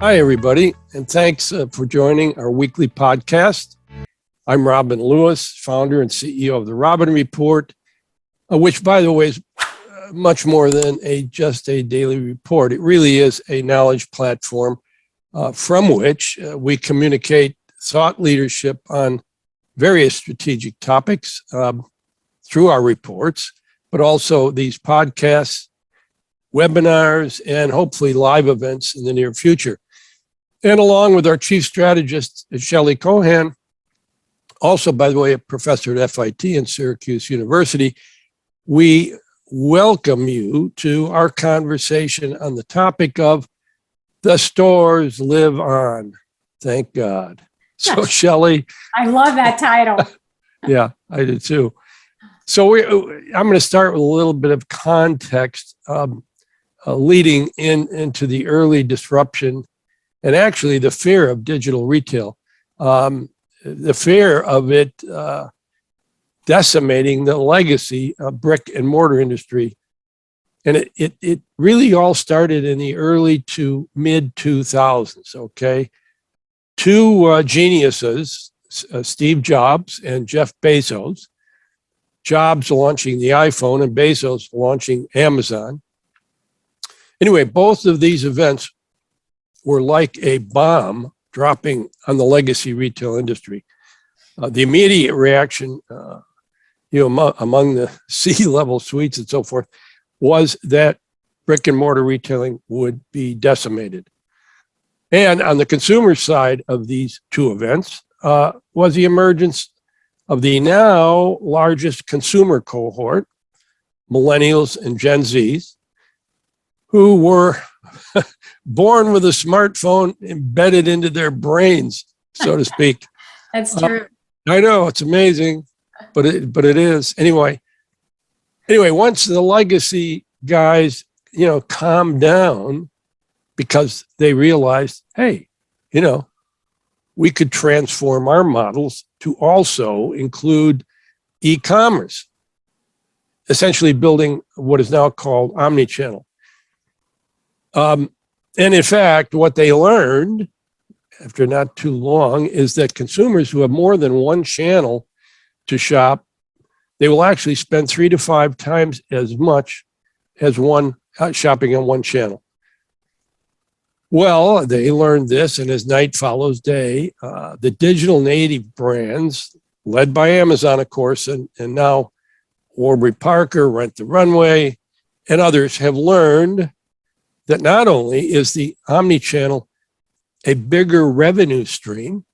Hi, everybody, and thanks for joining our weekly podcast. I'm Robin Lewis, founder and CEO of the Robin Report, which, by the way, is much more than just a daily report. It really is a knowledge platform from which we communicate thought leadership on various strategic topics through our reports, but also these podcasts, webinars, and hopefully live events in the near future. And along with our chief strategist, Shelley Kohan, also, by the way, a professor at FIT and Syracuse University, we welcome you to our conversation on the topic of the stores live on. Thank God. So, Shelley. I love that title. Yeah, I do too. So I'm going to start with a little bit of context leading into the early disruption and actually the fear of digital retail, the fear of it decimating the legacy brick and mortar industry. And it really all started in the early to mid 2000s, okay? Two geniuses, Steve Jobs and Jeff Bezos, Jobs launching the iPhone and Bezos launching Amazon. Anyway, both of these events were like a bomb dropping on the legacy retail industry. The immediate reaction, among the C-level suites and so forth, was that brick and mortar retailing would be decimated. And on the consumer side of these two events was the emergence of the now largest consumer cohort, millennials and Gen Zs, who were born with a smartphone embedded into their brains, so to speak. That's true. I know, it's amazing, but it is. Anyway, once the legacy guys, calmed down because they realized, hey, we could transform our models to also include e-commerce, essentially building what is now called omnichannel. And in fact, what they learned after not too long is that consumers who have more than one channel to shop, they will actually spend 3 to 5 times as much as one shopping on one channel. Well, they learned this, and as night follows day, the digital native brands, led by Amazon, of course, and now Warby Parker, Rent the Runway, and others have learned that not only is the omnichannel a bigger revenue stream,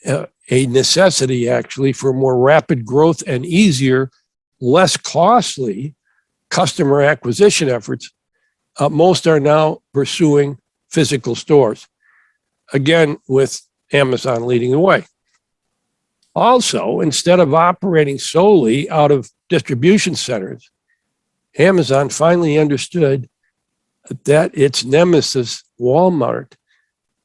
a necessity actually for more rapid growth and easier, less costly customer acquisition efforts, most are now pursuing physical stores, again, with Amazon leading the way. Also, instead of operating solely out of distribution centers, Amazon finally understood that its nemesis, Walmart,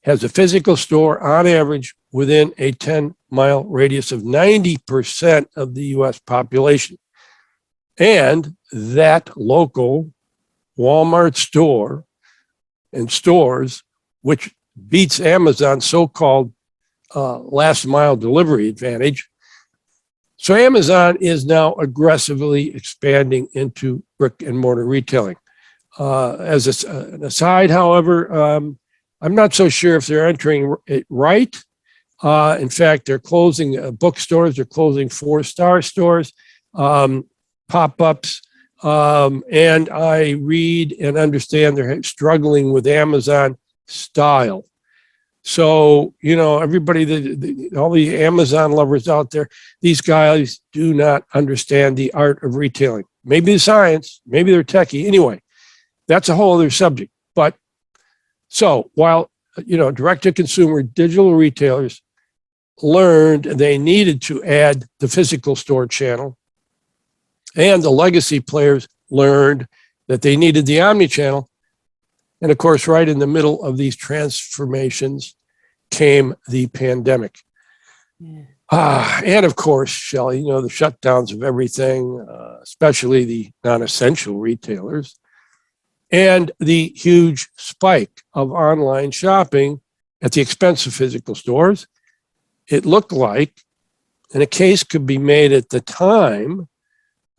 has a physical store on average within a 10-mile radius of 90% of the US population. And that local Walmart store and stores, which beats Amazon's so-called last mile delivery advantage. So Amazon is now aggressively expanding into brick and mortar retailing. As an aside, however, I'm not so sure if they're entering it right. In fact, they're closing bookstores, they're closing 4-star stores, pop-ups, and I read and understand they're struggling with Amazon style. So, everybody, all the Amazon lovers out there, these guys do not understand the art of retailing. Maybe the science, maybe they're techie. Anyway, that's a whole other subject. But so while, direct-to-consumer digital retailers learned they needed to add the physical store channel, and the legacy players learned that they needed the omnichannel. And of course, right in the middle of these transformations came the pandemic. Yeah. And of course, Shelley, the shutdowns of everything, especially the non-essential retailers. and the huge spike of online shopping at the expense of physical stores. It looked like, and a case could be made at the time,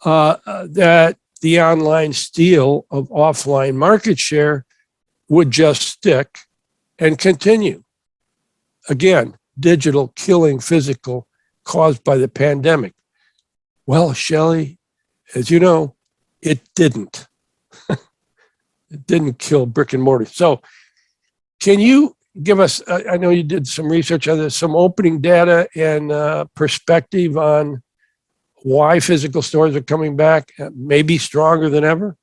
that the online steal of offline market share would just stick and continue. Again, digital killing physical caused by the pandemic. Well, Shelley, as you know, it didn't. It didn't kill brick and mortar. So can you give us, I know you did some research on this, some opening data and perspective on why physical stores are coming back, maybe stronger than ever?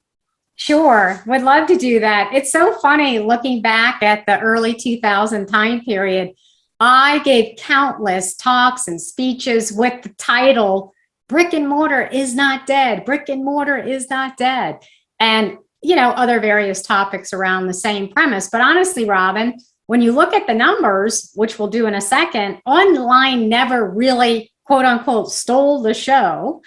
Sure, would love to do that. It's so funny looking back at the early 2000 time period. I gave countless talks and speeches with the title, Brick and Mortar is Not Dead. Brick and Mortar is Not Dead. And, other various topics around the same premise. But honestly, Robin, when you look at the numbers, which we'll do in a second, online never really, quote unquote, stole the show.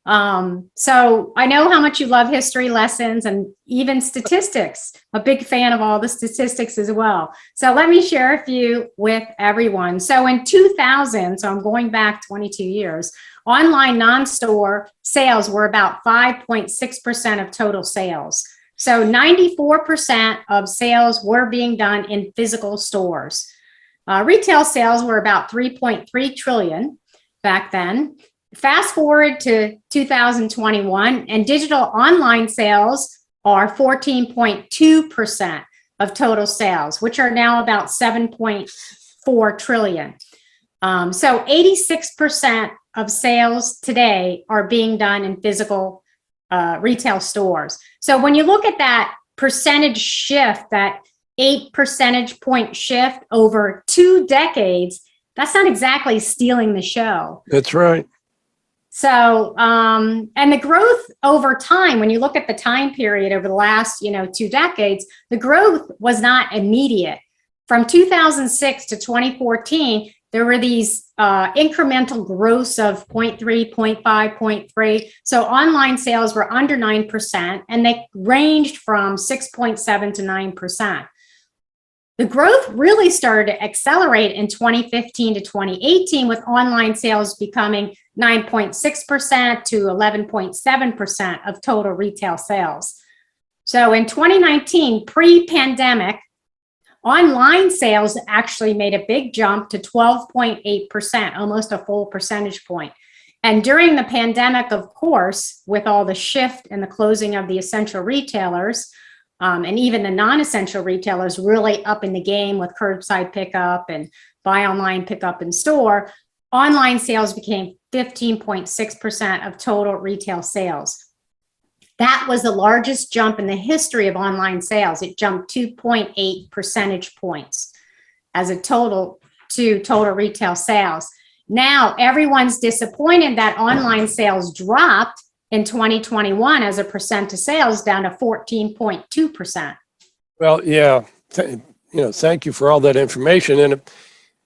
So I know how much you love history lessons and even statistics. A big fan of all the statistics as well. So let me share a few with everyone. So in 2000, so I'm going back 22 years, online non-store sales were about 5.6% of total sales. So 94% of sales were being done in physical stores. Retail sales were about 3.3 trillion back then. Fast forward to 2021, and digital online sales are 14.2% of total sales, which are now about 7.4 trillion. So 86% of sales today are being done in physical retail stores. So when you look at that percentage shift, that 8 percentage point shift over 2 decades, that's not exactly stealing the show. That's right. So, and the growth over time, when you look at the time period over the last, 2 decades, the growth was not immediate. From 2006 to 2014, there were these incremental growths of 0.3, 0.5, 0.3. So online sales were under 9%, and they ranged from 6.7 to 9%. The growth really started to accelerate in 2015 to 2018, with online sales becoming 9.6% to 11.7% of total retail sales. So in 2019, pre-pandemic, online sales actually made a big jump to 12.8%, almost a full percentage point. And during the pandemic, of course, with all the shift and the closing of the essential retailers, and even the non-essential retailers really up in the game with curbside pickup and buy online, pick up in store, online sales became 15.6% of total retail sales. That was the largest jump in the history of online sales. It jumped 2.8 percentage points as a total to total retail sales. Now, everyone's disappointed that online sales dropped in 2021 as a percent of sales down to 14.2%. Well, yeah, thank you for all that information. And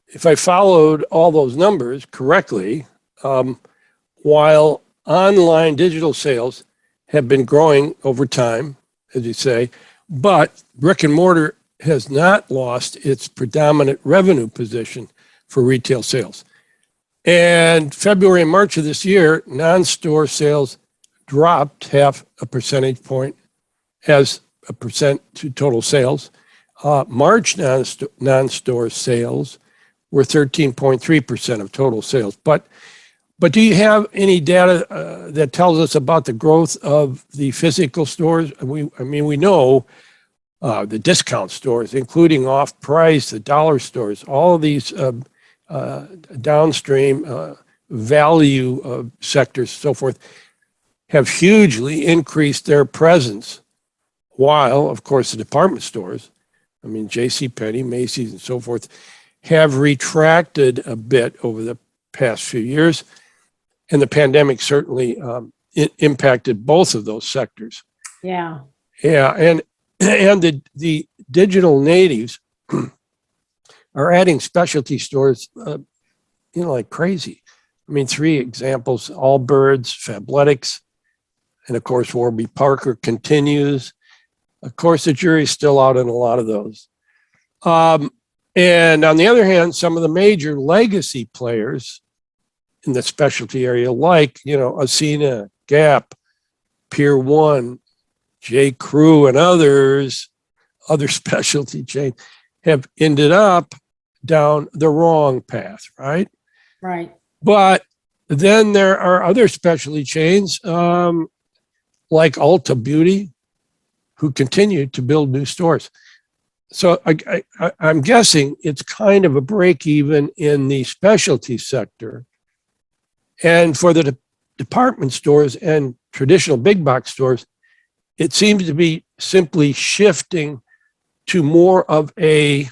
if I followed all those numbers correctly, while online digital sales have been growing over time, as you say, but brick and mortar has not lost its predominant revenue position for retail sales. And February and March of this year, non-store sales dropped 0.5 percentage point as a percent to total sales. March non-store sales were 13.3% of total sales. But do you have any data that tells us about the growth of the physical stores? We know the discount stores, including off-price, the dollar stores, all of these downstream value sectors, so forth, have hugely increased their presence, while, of course, the department stores, JCPenney, Macy's, and so forth, have retracted a bit over the past few years. And the pandemic certainly impacted both of those sectors. Yeah. Yeah, and the digital natives are adding specialty stores, like crazy. 3 examples: Allbirds, Fabletics, and of course Warby Parker continues. Of course, the jury's still out on a lot of those. And on the other hand, some of the major legacy players in the specialty area, like, Ascena, Gap, Pier 1, J. Crew, and others, other specialty chains, have ended up down the wrong path, right? Right. But then there are other specialty chains like Ulta Beauty who continue to build new stores. So I'm guessing it's kind of a break even in the specialty sector. And for the department stores and traditional big box stores, it seems to be simply shifting to more of a,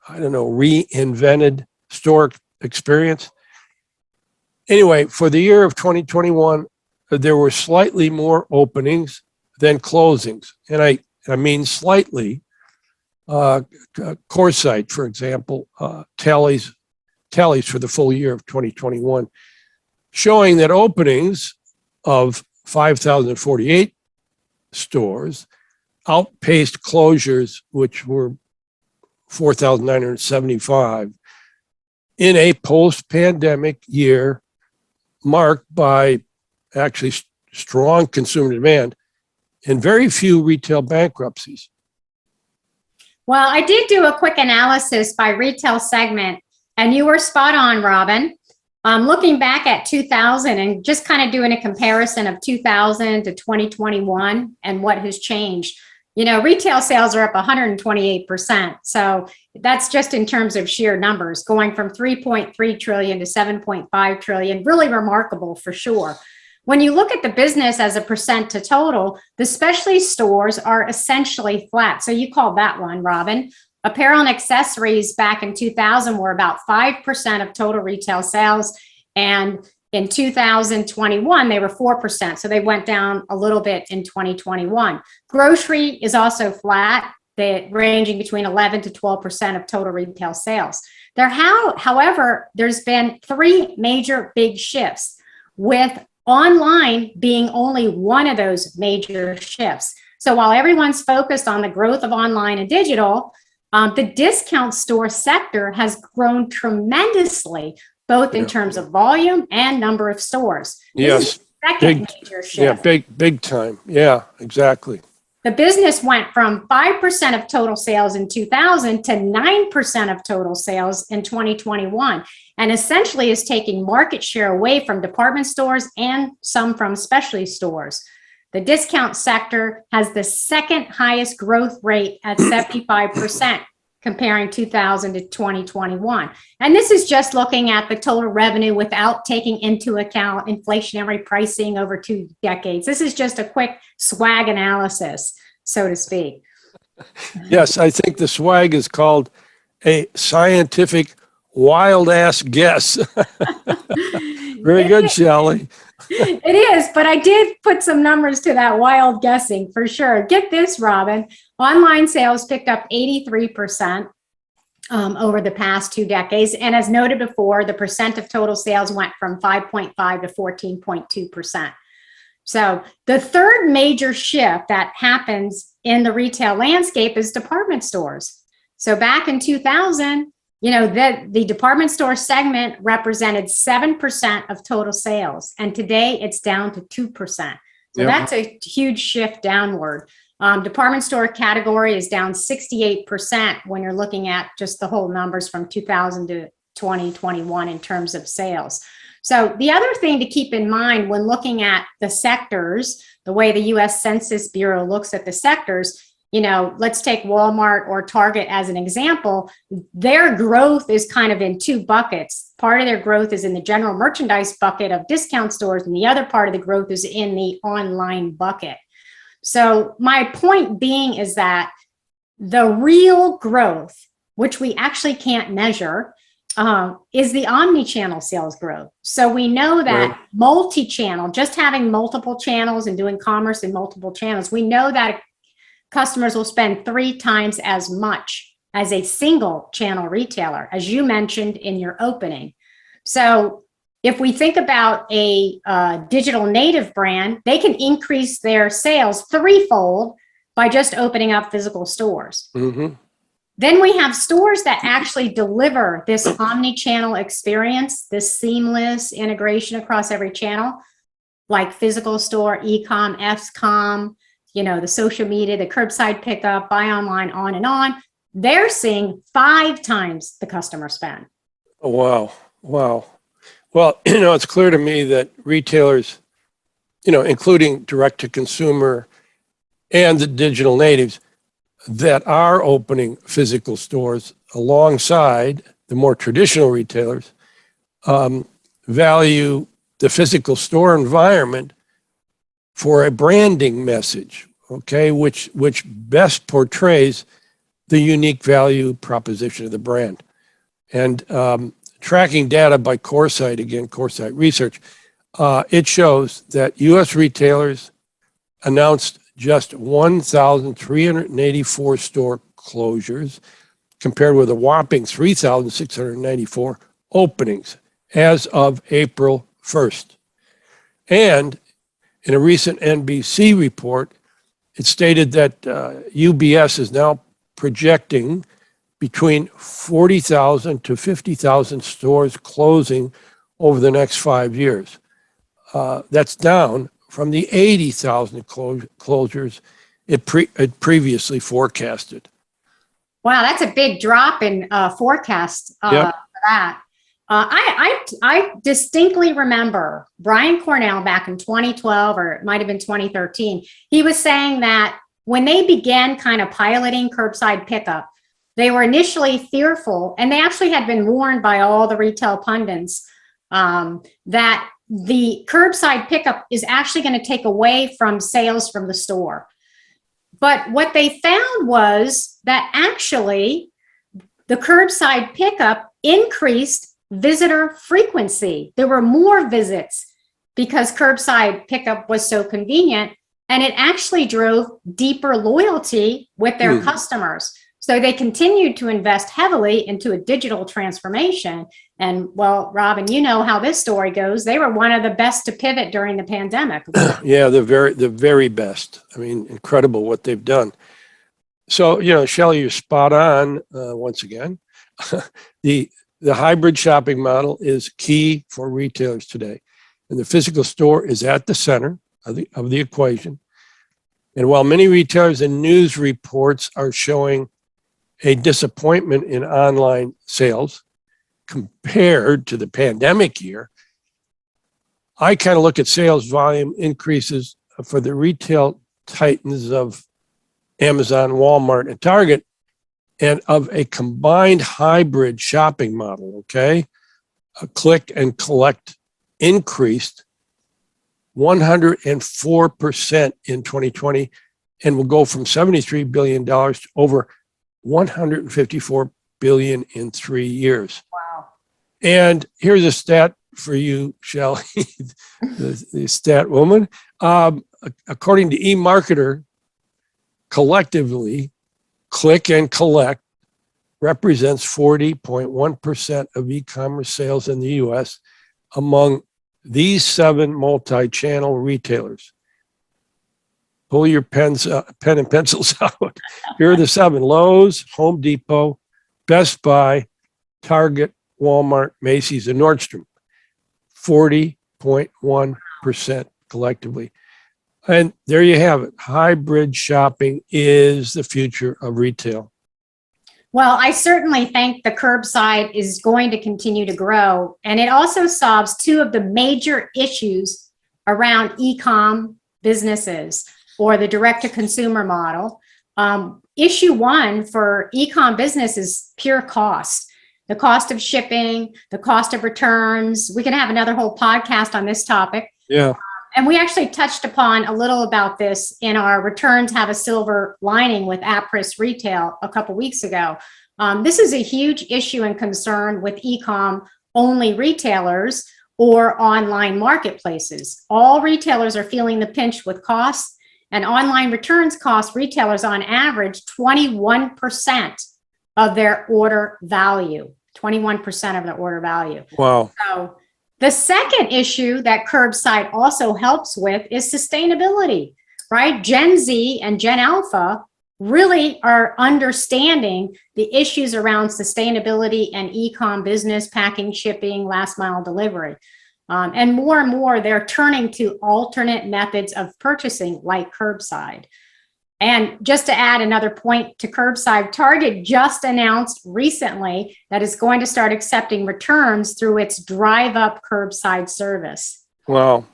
reinvented store experience. Anyway, for the year of 2021, there were slightly more openings than closings. And I mean slightly. Coresight, for example, tallies for the full year of 2021, showing that openings of 5,048 stores outpaced closures, which were 4,975, in a post-pandemic year marked by actually strong consumer demand and very few retail bankruptcies. Well, I did do a quick analysis by retail segment, and you were spot on, Robin. Looking back at 2000 and just kind of doing a comparison of 2000 to 2021 and what has changed. Retail sales are up 128%. So that's just in terms of sheer numbers, going from 3.3 trillion to 7.5 trillion. Really remarkable for sure. When you look at the business as a percent to total, the specialty stores are essentially flat. So you called that one, Robin. Apparel and accessories back in 2000 were about 5% of total retail sales. And in 2021, they were 4%. So they went down a little bit in 2021. Grocery is also flat, ranging between 11 to 12% of total retail sales. However, there's been three major big shifts, with online being only one of those major shifts. So while everyone's focused on the growth of online and digital, the discount store sector has grown tremendously, both in terms of volume and number of stores. Yes. Second major shift. Yeah, big time. Yeah, exactly. The business went from 5% of total sales in 2000 to 9% of total sales in 2021, and essentially is taking market share away from department stores and some from specialty stores. The discount sector has the second highest growth rate at 75%, comparing 2000 to 2021. And this is just looking at the total revenue without taking into account inflationary pricing over 2 decades. This is just a quick swag analysis, so to speak. Yes, I think the swag is called a scientific wild ass guess. Very good, Shelley. It is, but I did put some numbers to that wild guessing for sure. Get this, Robin. Online sales picked up 83% over the past 2 decades. And as noted before, the percent of total sales went from 5.5 to 14.2%. So the third major shift that happens in the retail landscape is department stores. So back in 2000, the department store segment represented 7% of total sales. And today it's down to 2%. So that's a huge shift downward. Department store category is down 68% when you're looking at just the whole numbers from 2000 to 2021 in terms of sales. So the other thing to keep in mind when looking at the sectors, the way the U.S. Census Bureau looks at the sectors, let's take Walmart or Target as an example. Their growth is kind of in 2 buckets. Part of their growth is in the general merchandise bucket of discount stores, and the other part of the growth is in the online bucket. So my point being is that the real growth, which we actually can't measure, is the omni-channel sales growth. So we know that multi-channel, just having multiple channels and doing commerce in multiple channels, we know that customers will spend 3 times as much as a single channel retailer, as you mentioned in your opening. So if we think about a digital native brand, they can increase their sales 3-fold by just opening up physical stores. Mm-hmm. Then we have stores that actually deliver this omni-channel experience, this seamless integration across every channel, like physical store, e-com, f-com, the social media, the curbside pickup, buy online, on and on. They're seeing 5 times the customer spend. Oh, wow. Wow. Well, it's clear to me that retailers, including direct to consumer and the digital natives that are opening physical stores alongside the more traditional retailers, value the physical store environment for a branding message, okay, which best portrays the unique value proposition of the brand. And tracking data by Coresight Research, it shows that U.S. retailers announced just 1,384 store closures, compared with a whopping 3,694 openings as of April 1st. And in a recent NBC report, it stated that UBS is now projecting between 40,000 to 50,000 stores closing over the next 5 years. That's down from the 80,000 closures it previously forecasted. Wow, that's a big drop in forecast Yep. for that. I distinctly remember Brian Cornell back in 2012, or it might have been 2013. He was saying that when they began kind of piloting curbside pickup, they were initially fearful, and they actually had been warned by all the retail pundits that the curbside pickup is actually going to take away from sales from the store. But what they found was that actually the curbside pickup increased visitor frequency. There were more visits because curbside pickup was so convenient, and it actually drove deeper loyalty with their customers. So they continued to invest heavily into a digital transformation. And well, Robin, you know how this story goes. They were one of the best to pivot during the pandemic. Yeah, the very best. I mean, incredible what they've done. So, Shelley, you're spot on once again. The hybrid shopping model is key for retailers today. And the physical store is at the center of the equation. And while many retailers and news reports are showing a disappointment in online sales compared to the pandemic year, I kind of look at sales volume increases for the retail titans of Amazon, Walmart, and Target, and of a combined hybrid shopping model, okay? A click and collect increased 104% in 2020 and will go from $73 billion to over $154 billion in 3 years. Wow. And here's a stat for you, Shelley, the stat woman. According to eMarketer, collectively, click and collect represents 40.1% of e-commerce sales in the U.S. among these 7 multi-channel retailers. Pull your pen and pencils out. Here are the 7: Lowe's, Home Depot, Best Buy, Target, Walmart, Macy's, and Nordstrom. 40.1% collectively. And there you have it. Hybrid shopping is the future of retail. Well, I certainly think the curbside is going to continue to grow. And it also solves 2 of the major issues around e-com businesses or the direct-to-consumer model. Issue 1 for e-com business is pure cost. The cost of shipping, the cost of returns. We can have another whole podcast on this topic. Yeah. And we actually touched upon a little about this in our Returns Have a Silver Lining with Apris Retail a couple weeks ago. This is a huge issue and concern with e-com only retailers or online marketplaces. All retailers are feeling the pinch with costs, and online returns cost retailers on average 21% of their order value. 21% of their order value. Wow. So the second issue that curbside also helps with is sustainability. right? Gen Z and Gen Alpha really are understanding the issues around sustainability and e-com business, packing, shipping, last mile delivery. And more, they're turning to alternate methods of purchasing like curbside. And just to add another point to curbside, Target just announced recently that it's going to start accepting returns through its drive-up curbside service. Wow.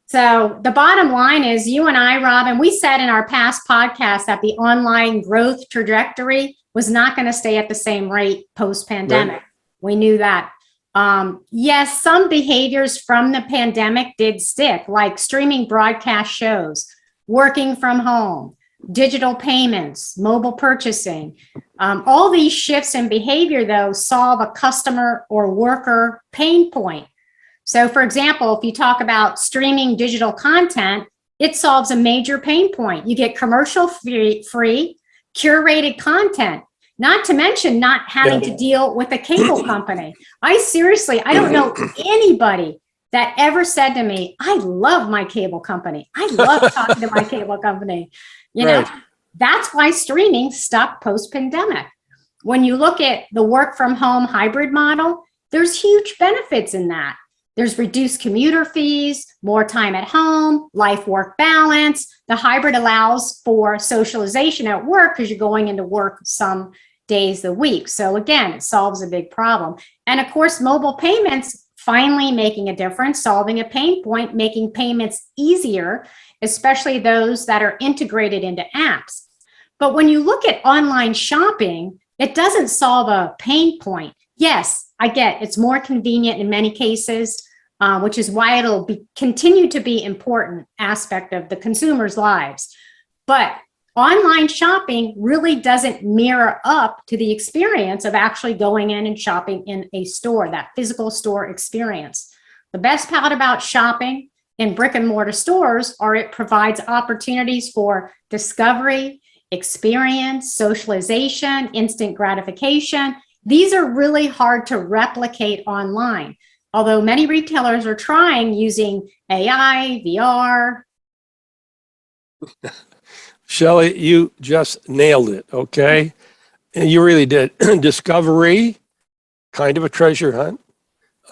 So the bottom line is, you and I, Robin, we said in our past podcast that the online growth trajectory was not going to stay at the same rate post-pandemic. Right. We knew that. Yes, some behaviors from the pandemic did stick, like streaming broadcast shows, working from home, digital payments, mobile purchasing. All these shifts in behavior, though, solve a customer or worker pain point. So, for example, if you talk about streaming digital content, it solves a major pain point. You get commercial-free, curated content, not to mention not having to deal with a cable company. I don't know anybody that ever said to me, I love my cable company. I love talking to my cable company. You know, that's why streaming stuck post-pandemic. When you look at the work from home hybrid model, there's huge benefits in that. There's reduced commuter fees, more time at home, life-work balance. The hybrid allows for socialization at work because you're going into work some days a week. So again, it solves a big problem. And of course, mobile payments finally making a difference, solving a pain point, making payments easier, especially those that are integrated into apps. But when you look at online shopping, it doesn't solve a pain point. Yes, I get it's more convenient in many cases, which is why it'll continue to be important aspect of the consumer's lives. But online shopping really doesn't mirror up to the experience of actually going in and shopping in a store, that physical store experience. The best part about shopping in brick and mortar stores are it provides opportunities for discovery, experience, socialization, instant gratification. These are really hard to replicate online, although many retailers are trying using AI, VR. Shelley, you just nailed it, okay? And you really did. Discovery, kind of a treasure hunt,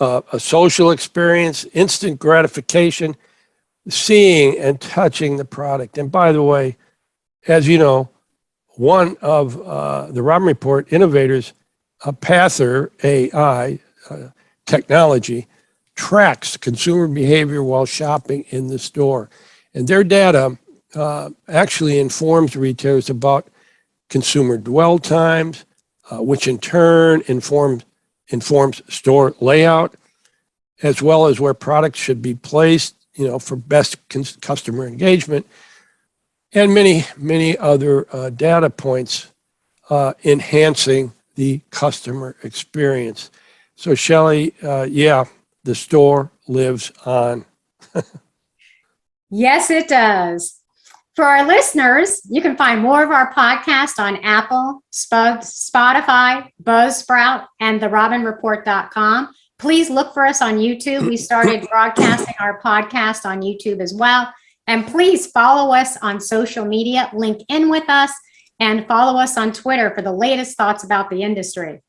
a social experience, instant gratification, seeing and touching the product. And by the way, as you know, one of the Robin Report innovators, Pather AI technology, tracks consumer behavior while shopping in the store. And their data actually informs retailers about consumer dwell times, which in turn informs store layout, as well as where products should be placed, for best customer engagement, and many other data points enhancing the customer experience. So Shelley, the store lives on. Yes, it does. For our listeners, you can find more of our podcast on Apple, Spotify, Buzzsprout, and therobinreport.com. Please look for us on YouTube. We started broadcasting our podcast on YouTube as well. And please follow us on social media, link in with us, and follow us on Twitter for the latest thoughts about the industry.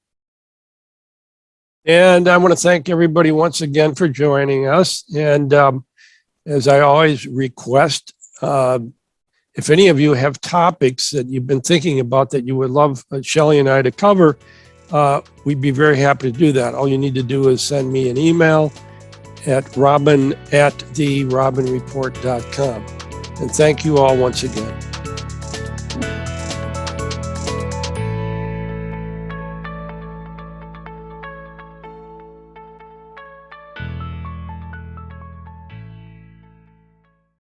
And I want to thank everybody once again for joining us. And as I always request, if any of you have topics that you've been thinking about that you would love Shelley and I to cover, we'd be very happy to do that. All you need to do is send me an email at robin@therobinreport.com. And thank you all once again.